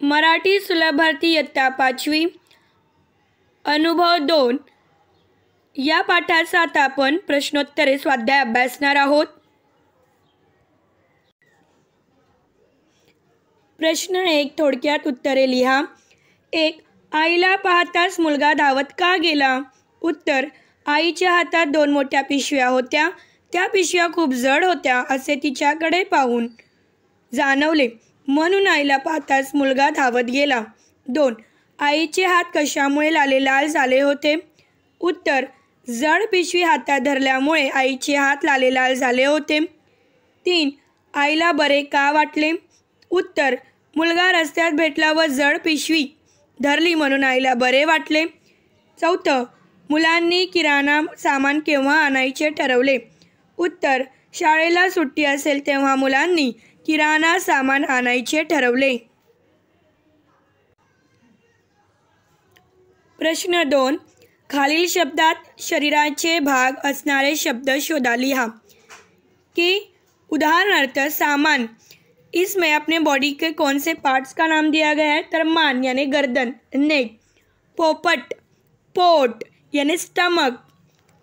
मराठी सुलभ भारती इयत्ता 5वी अनुभव 2 या पाठाचा आता आपण प्रश्नोत्तरे स्वाध्याय अभ्यासणार आहोत। प्रश्न 1 थोडक्यात उत्तरे लिहा। 1 आईला पाहताच मुलगा धावत का गेला? उत्तर आईच्या हातात 2 मोठ्या पिशव्या होत्या। त्या पिशव्या खूप जड होत्या असे तिच्याकडे पाहून जाणवले, म्हणून आईला पाहताच मुलगा धावत गेला। 2 आईचे हात कशामुळे लाल झाले होते? उत्तर जड पिशवी हातात धरल्यामुळे आईचे हात लाल झाले होते। 3 आईला बरे का वाटले? उत्तर मुलगा रस्त्यात भेटला व जड पिशवी धरली म्हणून आईला बरे वाटले। 4 मुलांनी किराणा सामान केव्हा आणायचे ठरवले? उत्तर शाळेला सुट्टी असेल तेव्हा मुलांनी किराणा सामान आणायचे ठरवले। प्रश्न 2 खालील शब्दात शरीराचे भाग असणारे शब्द शोधा। लिहा कि उदाहरणार्थ सामान, इसमें अपने बॉडी के कौन से पार्ट्स का नाम दिया गया है? तर मान यानी गर्दन, नेक। पोपट, पोट यानी स्टमक।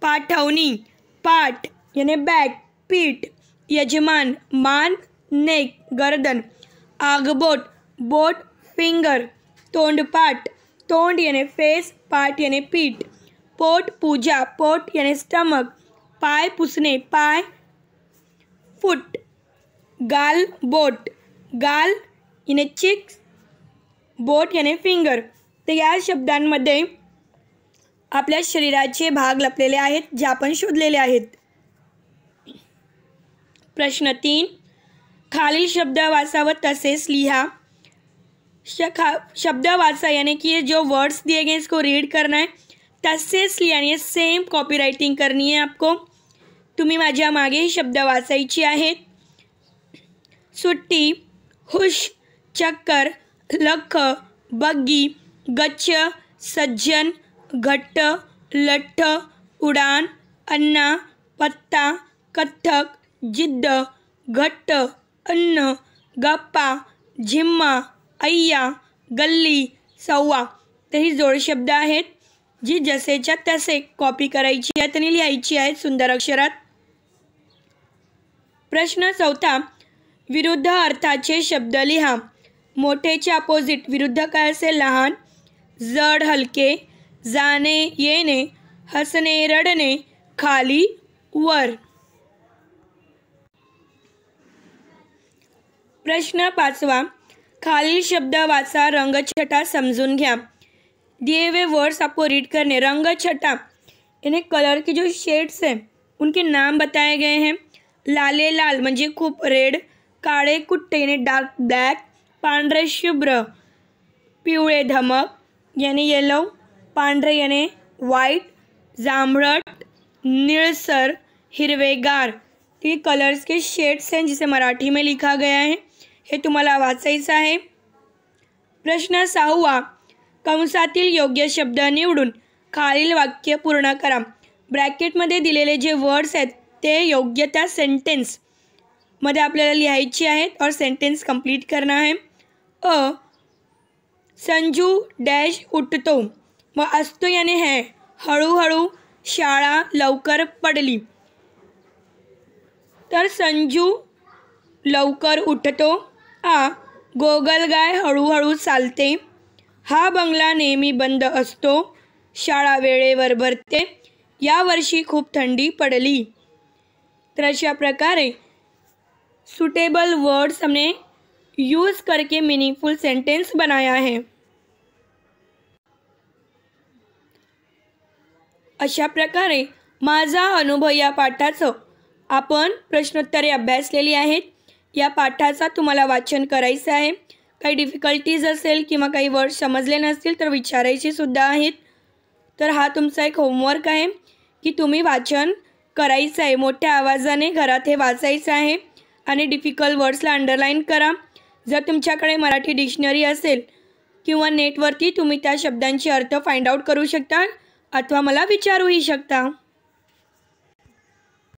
पाठवणी, पाठ यानी बॅक, पीठ। यजमान, मान, नेक, गर्दन। आगबोट, बोट, फिंगर। तोंडपाठ, तोंड यानी फेस, पाठ यानी पीठ। पोट पूजा, पोट यानी स्टमक। पाय पुसणे, पाय, फुट। गाल बोट, गाल यानी चिक्स, बोट यानी फिंगर। तर या शब्दांमध्ये आपल्या शरीराचे भाग लपलेले आहेत जे आपण शोधलेले आहेत। प्रश्न 3 खालील शब्द वाचा व तसेच लिहा। शब्द वाचा यानी कि जो वर्ड्स दिए गए इसको रीड करना है, तसेच यानी सेम कॉपी राइटिंग करनी है आपको। तुम्ही माझ्या मागे ही शब्द वाचायची आहेत। सुट्टी, हुश, चक्कर, लख, बग्गी, गच्छ, सज्जन, घट्ट, लठ्ठ, उडान, अन्ना, पत्ता, कथ्थक, जिद्द, घट्ट, अन्न, गप्पा, झिम्मा, अय्या, गल्ली, सव्वा। तर ही जोड शब्द आहेत जी जसेच्या तसे कॉपी करायची आहेत आणि लिहायची आहेत सुंदर अक्षरात। प्रश्न 4 विरुद्ध अर्थाचे शब्द लिहा। मोठेचे अपोजिट विरुद्ध काय असेल? लहान। जड हलके, जाणे येणे, हसणे रडणे, खाली वर। प्रश्न 5 खालील शब्द वाचा, रंगछटा समझून घ्या। दिए हुए वर्ड्स आपको रीड करने। रंगछटा यानी कलर के जो शेड्स हैं उनके नाम बताए गए हैं। लाले लाल म्हणजे खूप रेड। काळे कुट्टे यानी डार्क ब्लैक। पांढरे शुभ्र, पिवळे धमक यानी येलो। पांढरे यानी व्हाइट। जांभळट, निळसर, हिरवेगार। ये कलर्स के शेड्स हैं जिसे मराठी में लिखा गया है, हे तुम्हाला वाचायचं आहे। प्रश्न 6 कंसातील योग्य शब्द निवडून खालील वाक्य पूर्ण करा। ब्रॅकेटमध्ये दिलेले जे वर्ड्स आहेत ते योग्य त्या सेंटेन्स मध्ये आपल्याला लिहायचे आहेत और सेंटेन्स कंप्लीट करना है। संजू डॅश उठतो व असतो यानी है। हळूहळू, शाळा लवकर पडली। तर संजू लवकर उठतो। गोगलगाय हळूहळू चालते। हा बंगला नेहमी बंद असतो। शाळा वेळेवर भरते। या वर्षी खूप थंडी पडली। तर अशा प्रकारे सुटेबल वर्ड्स हमने यूज करके मीनिंगफुल सेंटेंस बनाया है। अशा प्रकारे माझा अनुभव या पाठाचं आपण प्रश्नोत्तरे अभ्यासलेली आहेत। या पाठाचा तुम्हाला वाचन करायचं आहे। काही डिफिकल्टीज असेल किंवा काही वर्ड समजले नसतील तर विचारायचे सुद्धा आहेत। तर हा तुमचा एक होमवर्क आहे की तुम्ही वाचन करायचं आहे। मोठ्या आवाजाने घरात हे वाचायचं आहे आणि डिफिकल्ट वर्ड्सला अंडरलाईन करा। जर तुमच्याकडे मराठी डिक्शनरी असेल किंवा नेटवरती तुम्ही त्या शब्दांचे अर्थ फाइंड आउट करू शकता अथवा मला विचारूही शकता।